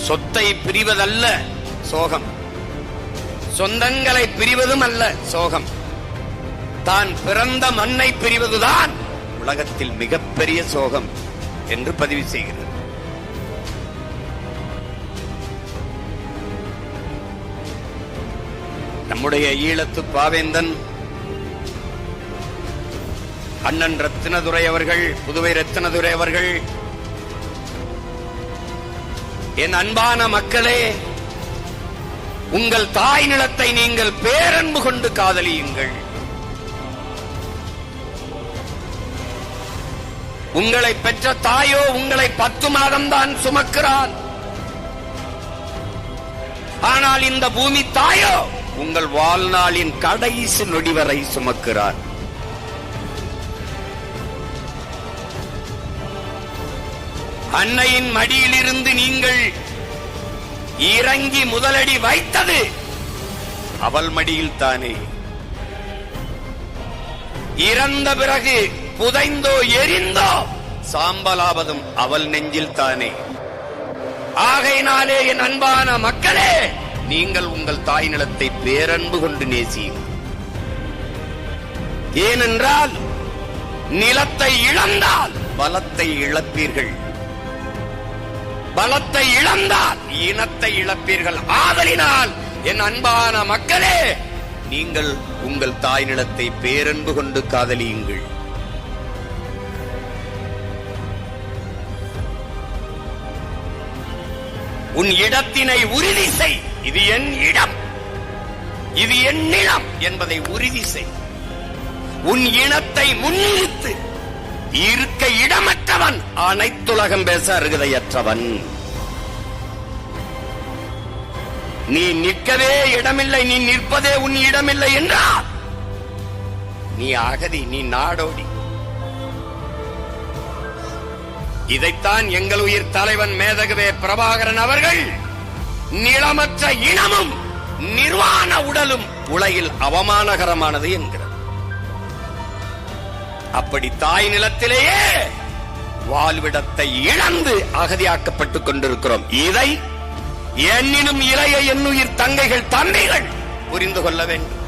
சொத்தை பிரிவதல்ல சோகம், சொந்தங்களை பிரிவதும் அல்ல சோகம், தான் பிறந்த மண்ணை பிரிவதுதான் உலகத்தில் மிகப்பெரிய சோகம் என்று பதிவு செய்கிறது. நம்முடைய ஈழத்து பாவேந்தன் அண்ணன் ரத்தினதுரை அவர்கள், புதுவை ரத்தினதுரை அவர்கள், என் அன்பான மக்களே, உங்கள் தாய் நிலத்தை நீங்கள் பேரன்பு கொண்டு காதலியுங்கள். உங்களை பெற்ற தாயோ உங்களை 10 மாதம்தான் சுமக்கிறார். ஆனால் இந்த பூமி தாயோ உங்கள் வாழ்நாளின் கடைசி நொடி வரை சுமக்கிறார். அன்னையின் மடியிலிருந்து நீங்கள் இறங்கி முதலடி வைத்தது அவள் மடியில் தானே. இறந்த பிறகு புதைந்தோ எரிந்தோ சாம்பலாவதும் அவள் நெஞ்சில் தானே. ஆகையினாலே என் அன்பான மக்களே, நீங்கள் உங்கள் தாய் நிலத்தை பேரன்பு கொண்டு நேசியுங்கள். ஏனென்றால் நிலத்தை இழந்தால் பலத்தை இழப்பீர்கள், பலத்தை இழந்தால் இனத்தை இழப்பீர்கள். ஆதலினால் என் அன்பான மக்களே, நீங்கள் உங்கள் தாய் நிலத்தை பேரன்பு கொண்டு காதலியுங்கள். உன் இடத்தினை உறுதி செய். இது என் இடம், இது என் நிலம் என்பதை உறுதி செய். உன் இனத்தை முன்னிறுத்து. இருக்க இடமற்றவன் அனைத்துலகம் பேச அருகதையற்றவன். நீ நிற்கவே இடமில்லை, நீ நிற்பதே உன் இடமில்லை என்றால் நீ அகதி, நீ நாடோடி. இதைத்தான் எங்கள் உயிர் தலைவன் மேதகவே பிரபாகரன் அவர்கள் நிலமற்ற இனமும் நிர்வாண உடலும் உலகில் அவமானகரமானது என்கிறார். அப்படி தாய் நிலத்திலேயே வாழ்விடத்தை இழந்து அகதியாக்கப்பட்டுக் கொண்டிருக்கிறோம். இதை என்னினும் இளைய என்னுயிர் தங்கைகள் தம்பிகள் புரிந்து கொள்ள வேண்டும்.